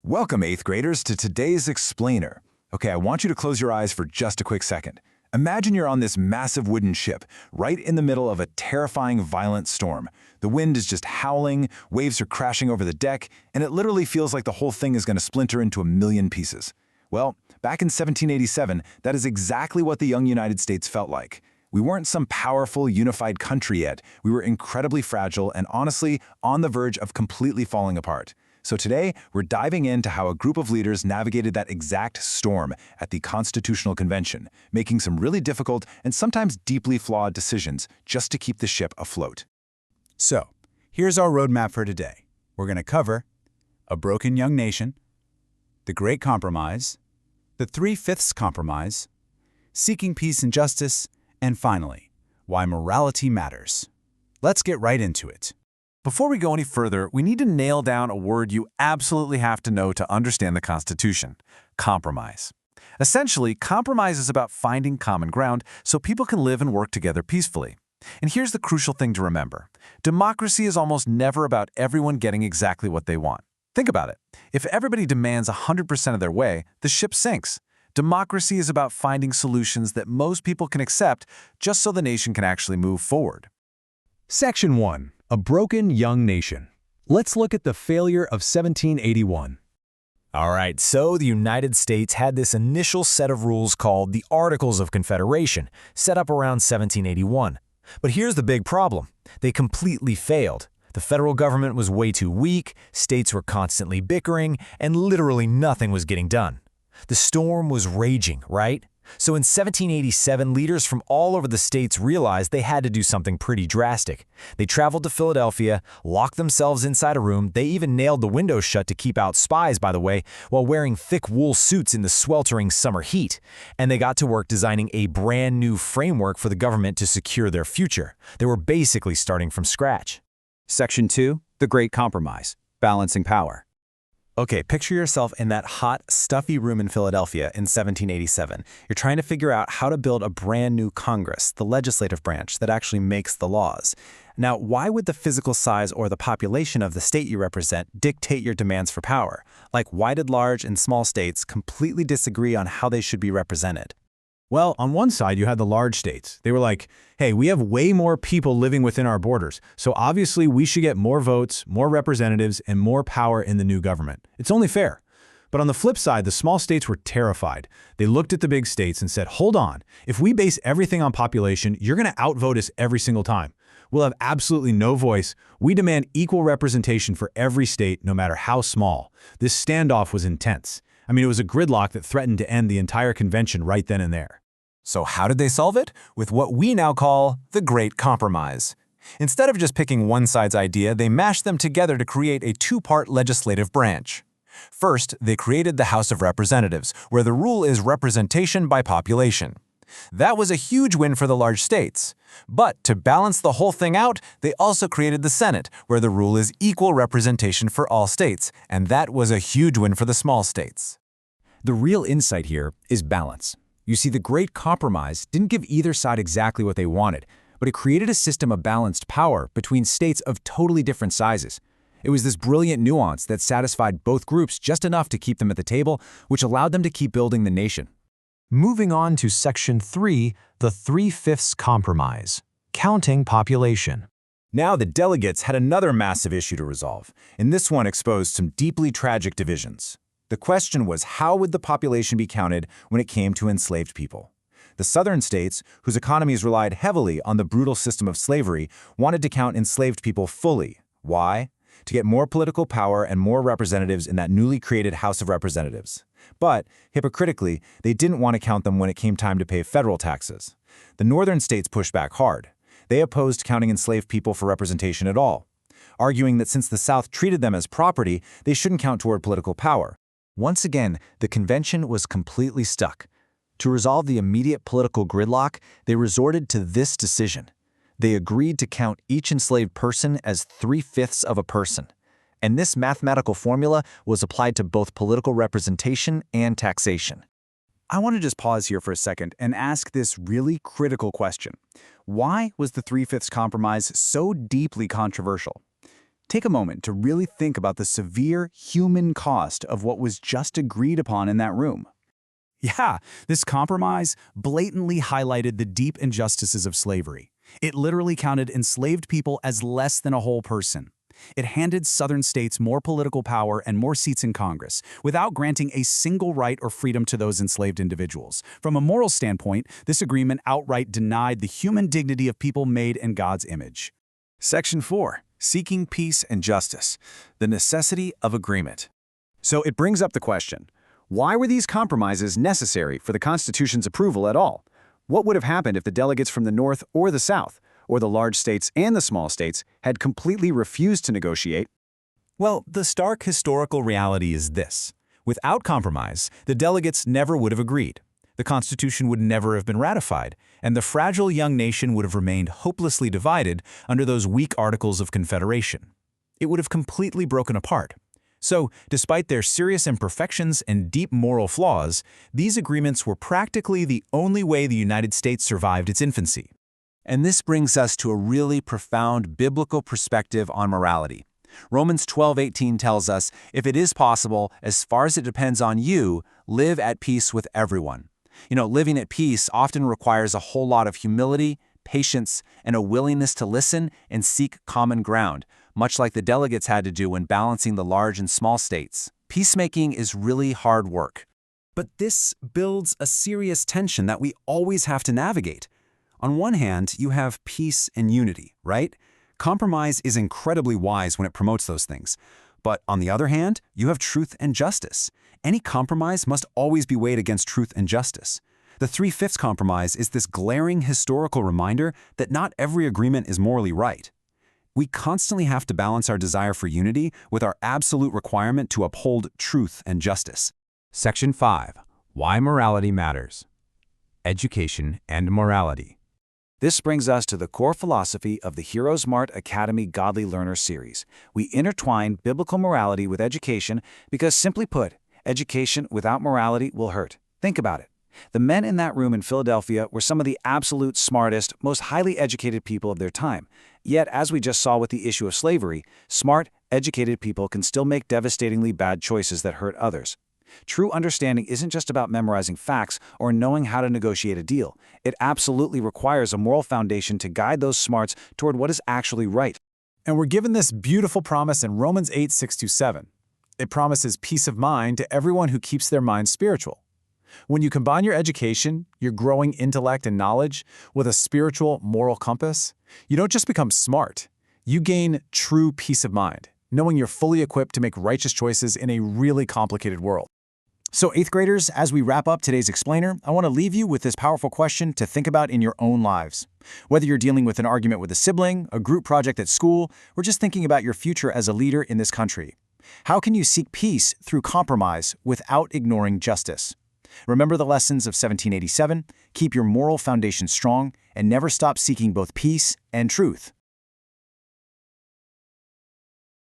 Welcome, 8th graders, to today's Explainer. Okay, I want you to close your eyes for just a quick second. Imagine you're on this massive wooden ship, right in the middle of a terrifying, violent storm. The wind is just howling, waves are crashing over the deck, and it literally feels like the whole thing is going to splinter into a million pieces. Well, back in 1787, that is exactly what the young United States felt like. We weren't some powerful, unified country yet. We were incredibly fragile and honestly on the verge of completely falling apart. So today, we're diving into how a group of leaders navigated that exact storm at the Constitutional Convention, making some really difficult and sometimes deeply flawed decisions just to keep the ship afloat. So, here's our roadmap for today. We're going to cover a broken young nation, the Great Compromise, the Three-Fifths Compromise, seeking peace and justice, and finally, why morality matters. Let's get right into it. Before we go any further, we need to nail down a word you absolutely have to know to understand the Constitution: compromise. Essentially, compromise is about finding common ground so people can live and work together peacefully. And here's the crucial thing to remember. Democracy is almost never about everyone getting exactly what they want. Think about it. If everybody demands 100% of their way, the ship sinks. Democracy is about finding solutions that most people can accept just so the nation can actually move forward. Section 1. A broken young nation. Let's look at the failure of 1781. All right, so the United States had this initial set of rules called the Articles of Confederation, set up around 1781. But here's the big problem. They completely failed. The federal government was way too weak, states were constantly bickering, and literally nothing was getting done. The storm was raging, right? So in 1787, leaders from all over the states realized they had to do something pretty drastic. They traveled to Philadelphia, locked themselves inside a room. They even nailed the windows shut to keep out spies, by the way, while wearing thick wool suits in the sweltering summer heat. And they got to work designing a brand new framework for the government to secure their future. They were basically starting from scratch. Section 2. The Great Compromise. Balancing power. Okay, picture yourself in that hot, stuffy room in Philadelphia in 1787. You're trying to figure out how to build a brand new Congress, the legislative branch that actually makes the laws. Now, why would the physical size or the population of the state you represent dictate your demands for power? Like, why did large and small states completely disagree on how they should be represented? Well, on one side, you had the large states. They were like, hey, we have way more people living within our borders, so obviously we should get more votes, more representatives, and more power in the new government. It's only fair. But on the flip side, the small states were terrified. They looked at the big states and said, hold on, if we base everything on population, you're going to outvote us every single time. We'll have absolutely no voice. We demand equal representation for every state, no matter how small. This standoff was intense. I mean, it was a gridlock that threatened to end the entire convention right then and there. So how did they solve it? With what we now call the Great Compromise. Instead of just picking one side's idea, they mashed them together to create a two-part legislative branch. First, they created the House of Representatives, where the rule is representation by population. That was a huge win for the large states. But to balance the whole thing out, they also created the Senate, where the rule is equal representation for all states, and that was a huge win for the small states. The real insight here is balance. You see, the Great Compromise didn't give either side exactly what they wanted, but it created a system of balanced power between states of totally different sizes. It was this brilliant nuance that satisfied both groups just enough to keep them at the table, which allowed them to keep building the nation. Moving on to Section 3, the Three-Fifths Compromise, counting population. Now the delegates had another massive issue to resolve, and this one exposed some deeply tragic divisions. The question was, how would the population be counted when it came to enslaved people? The southern states, whose economies relied heavily on the brutal system of slavery, wanted to count enslaved people fully. Why? To get more political power and more representatives in that newly created House of Representatives. But, hypocritically, they didn't want to count them when it came time to pay federal taxes. The northern states pushed back hard. They opposed counting enslaved people for representation at all, arguing that since the South treated them as property, they shouldn't count toward political power. Once again, the convention was completely stuck. To resolve the immediate political gridlock, they resorted to this decision. They agreed to count each enslaved person as 3/5 of a person. And this mathematical formula was applied to both political representation and taxation. I want to just pause here for a second and ask this really critical question. Why was the Three-Fifths Compromise so deeply controversial? Take a moment to really think about the severe human cost of what was just agreed upon in that room. Yeah, this compromise blatantly highlighted the deep injustices of slavery. It literally counted enslaved people as less than a whole person. It handed Southern states more political power and more seats in Congress, without granting a single right or freedom to those enslaved individuals. From a moral standpoint, this agreement outright denied the human dignity of people made in God's image. Section 4. Seeking peace and justice. The necessity of agreement. So it brings up the question, why were these compromises necessary for the Constitution's approval at all? What would have happened if the delegates from the North or the South, or the large states and the small states, had completely refused to negotiate? Well, the stark historical reality is this. Without compromise, the delegates never would have agreed. The Constitution would never have been ratified, and the fragile young nation would have remained hopelessly divided under those weak Articles of Confederation. It would have completely broken apart. So, despite their serious imperfections and deep moral flaws, these agreements were practically the only way the United States survived its infancy. And this brings us to a really profound biblical perspective on morality. Romans 12:18 tells us, if it is possible, as far as it depends on you, live at peace with everyone. Living at peace often requires a whole lot of humility, patience, and a willingness to listen and seek common ground, much like the delegates had to do when balancing the large and small states. Peacemaking is really hard work. But this builds a serious tension that we always have to navigate. On one hand, you have peace and unity, right? Compromise is incredibly wise when it promotes those things. But on the other hand, you have truth and justice. Any compromise must always be weighed against truth and justice. The 3/5 compromise is this glaring historical reminder that not every agreement is morally right. We constantly have to balance our desire for unity with our absolute requirement to uphold truth and justice. Section 5. Why Morality Matters. Education and Morality. This brings us to the core philosophy of the HeroesMart Academy Godly Learner series. We intertwine biblical morality with education because, simply put, education without morality will hurt. Think about it. The men in that room in Philadelphia were some of the absolute smartest, most highly educated people of their time. Yet, as we just saw with the issue of slavery, smart, educated people can still make devastatingly bad choices that hurt others. True understanding isn't just about memorizing facts or knowing how to negotiate a deal. It absolutely requires a moral foundation to guide those smarts toward what is actually right. And we're given this beautiful promise in Romans 8:6-7. It promises peace of mind to everyone who keeps their mind spiritual. When you combine your education, your growing intellect and knowledge, with a spiritual, moral compass, you don't just become smart. You gain true peace of mind, knowing you're fully equipped to make righteous choices in a really complicated world. So 8th graders, as we wrap up today's explainer, I want to leave you with this powerful question to think about in your own lives. Whether you're dealing with an argument with a sibling, a group project at school, or just thinking about your future as a leader in this country, how can you seek peace through compromise without ignoring justice? Remember the lessons of 1787, keep your moral foundation strong, and never stop seeking both peace and truth.